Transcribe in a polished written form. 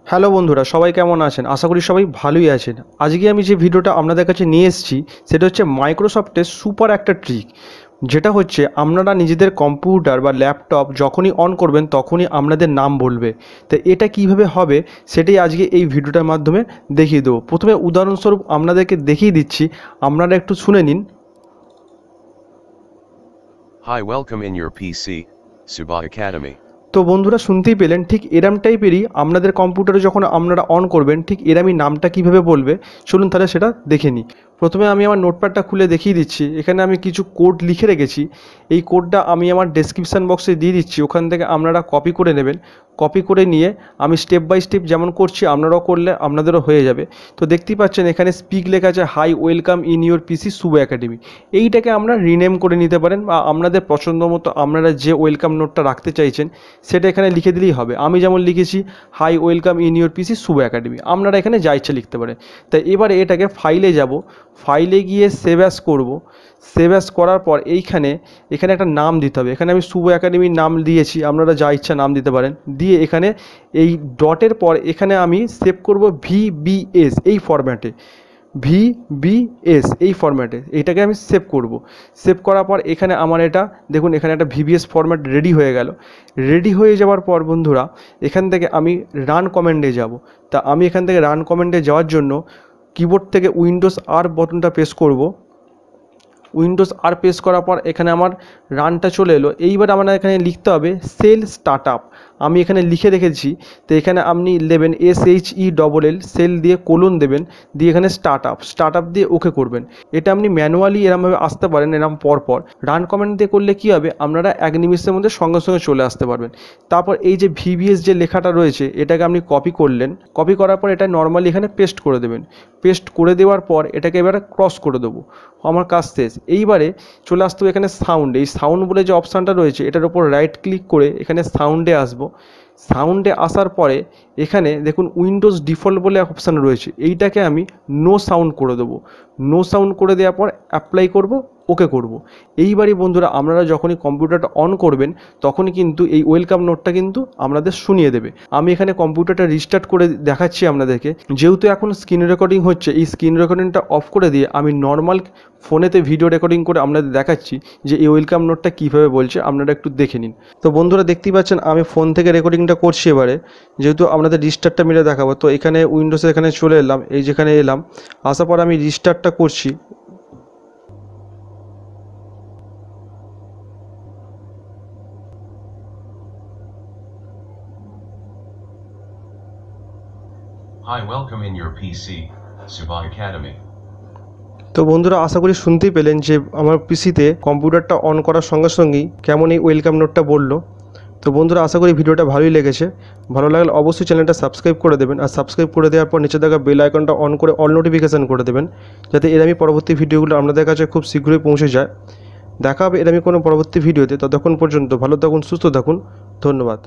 Hello বন্ধুরা, সবাই কেমন আছেন? আশা করি সবাই ভালোই আছেন। আজকে আমি যে ভিডিওটা আপনাদের কাছে নিয়ে এসেছি সেটা হচ্ছে মাইক্রোসফটের সুপার একটা ট্রিক, যেটা হচ্ছে আপনারা নিজেদের কম্পিউটার বা ল্যাপটপ যখনই অন করবেন তখনই আপনাদের নাম বলবে। তো এটা কিভাবে হবে সেটাই আজকে এই ভিডিওটার মাধ্যমে দেখিয়ে দেবো। প্রথমে উদাহরণস্বরূপ আপনাদেরকে দেখিয়ে দিচ্ছি, আপনারা একটু শুনে নিন। Hi, welcome in your PC, Subha Academy. তো বন্ধুরা শুনতেই পেলেন, ঠিক এরম টাইপেরই আপনাদের কম্পিউটারে যখন আপনারা অন করবেন ঠিক এরমই নামটা কিভাবে বলবে। চলুন তাহলে সেটা দেখে নিই। প্রথমে আমি আমার নোটপ্যাডটা খুলে দেখিয়ে দিচ্ছি। এখানে আমি কিছু কোড লিখে রেখেছি। এই কোডটা আমি আমার ডেসক্রিপশান বক্সে দিয়ে দিচ্ছি, ওখান থেকে আপনারা কপি করে নেবেন। কপি করে নিয়ে আমি স্টেপ বাই স্টেপ যেমন করছি আপনারাও করলে আপনাদেরও হয়ে যাবে। তো দেখতেই পাচ্ছেন এখানে স্পিক লেখা আছে, hi welcome in your PC Suba academy. এইটাকে আমরা রিনেম করে নিতে পারেন বা আপনাদের পছন্দ মতো আপনারা যে ওয়েলকাম নোটটা রাখতে চাইছেন সেটা এখানে লিখে দিলেই হবে। আমি যেমন লিখেছি hi welcome in your PC Suba academy, আপনারা এখানে যা ইচ্ছা লিখতে পারেন। তাই এবারে এটাকে ফাইলে যাব, ফাইলে গিয়ে সেভ অ্যাজ করব। সেভ অ্যাজ করার পর এখানে একটা নাম দিতে হবে। এখানে আমি সুবা একাডেমির নাম দিয়েছি, আপনারা যা ইচ্ছা নাম দিতে পারেন। দিয়ে এখানে এই ডটের পর এখানে আমি সেভ করব VBS এই ফরম্যাটে, VBS এই ফরম্যাটে এইটাকে আমি সেভ করব। সেভ করার পর এখানে আমার এটা দেখুন, এখানে একটা VBS ফরম্যাট রেডি হয়ে গেল। রেডি হয়ে যাওয়ার পর বন্ধুরা এখান থেকে আমি রান কমান্ডে যাব। তা আমি এখান থেকে রান কমান্ডে যাওয়ার জন্য কিবোর্ড থেকে উইন্ডোজ আর বাটনটা প্রেস করব। উইন্ডোজ আর প্রেস করার পর এখানে আমার রানটা চলে এলো। এইবার আমরা এখানে লিখতে হবে সেল স্টার্টআপ। আমি এখানে লিখে রেখেছি। তো এখানে আপনি দেবেন SHELL, সেল দিয়ে কোলন দেবেন, দিয়ে এখানে স্টার্টআপ দিয়ে ওকে করবেন। এটা আপনি ম্যানুয়ালি এরমভাবে আসতে পারেন, এরম পরপর রান কমেন্ট দিয়ে করলে কী হবে, আপনারা 1 নিমিষের মধ্যে সঙ্গে সঙ্গে চলে আসতে পারবেন। তারপর এই যে VBS যে লেখাটা রয়েছে এটাকে আপনি কপি করলেন। কপি করার পর এটা নর্মালি এখানে পেস্ট করে দেবেন। পেস্ট করে দেওয়ার পর এটাকে এবারে ক্রস করে দেবো। আমার কাজ শেষ। এইবারে চলে আসতে হবে এখানে সাউন্ড। এই সাউন্ড বলে যে অপশানটা রয়েছে এটার উপর রাইট ক্লিক করে এখানে সাউন্ডে আসবো। সাউন্ডে আসার পরে এখানে দেখুন উইন্ডোজ ডিফল্ট বলে অপশান রয়েছে, এইটাকে আমি নো সাউন্ড করে দেবো। নো সাউন্ড করে দেওয়ার পর অ্যাপ্লাই করব, ওকে করব। এইবারই বন্ধুরা আপনারা যখনই কম্পিউটারটা অন করবেন তখনই কিন্তু এই ওয়েলকাম নোটটা কিন্তু আপনাদের শুনিয়ে দেবে। আমি এখানে কম্পিউটারটা রিস্টার্ট করে দেখাচ্ছি আপনাদেরকে। যেহেতু এখন স্ক্রিন রেকর্ডিং হচ্ছে, এই স্ক্রিন রেকর্ডিংটা অফ করে দিয়ে আমি নর্মাল ফোনেতে ভিডিও রেকর্ডিং করে আপনাদের দেখাচ্ছি যে এই ওয়েলকাম নোটটা কীভাবে বলছে, আপনারা একটু দেখে নিন। তো বন্ধুরা দেখতেই পাচ্ছেন আমি ফোন থেকে রেকর্ডিংটা করছি। এবারে যেহেতু আপনাদের রিস্টার্টটা মিলে দেখাবো, তো এখানে উইন্ডোজে এখানে চলে এলাম, এই যেখানে এলাম, আসার পর আমি রিস্টার্টটা করছি। Hi, welcome in your PC, Subha Academy. তো বন্ধুরা আশা করি শুনতেই পেলেন যে আমার পিসিতে কম্পিউটারটা অন করার সঙ্গে সঙ্গেই কেমন এই ওয়েলকাম নোটটা বললো। তো বন্ধুরা আশা করি ভিডিওটা ভালোই লেগেছে। ভালো লাগলে অবশ্যই চ্যানেলটা সাবস্ক্রাইব করে দেবেন, আর সাবস্ক্রাইব করে দেওয়ার পর নিচে থাকা বেল আইকনটা অন করে অল নোটিফিকেশান করে দেবেন, যাতে এরমই পরবর্তী ভিডিওগুলো আপনাদের কাছে খুব শীঘ্রই পৌঁছে যায়। দেখা হবে এরমই কোনো পরবর্তী ভিডিওতে। ততক্ষণ পর্যন্ত ভালো থাকুন, সুস্থ থাকুন। ধন্যবাদ।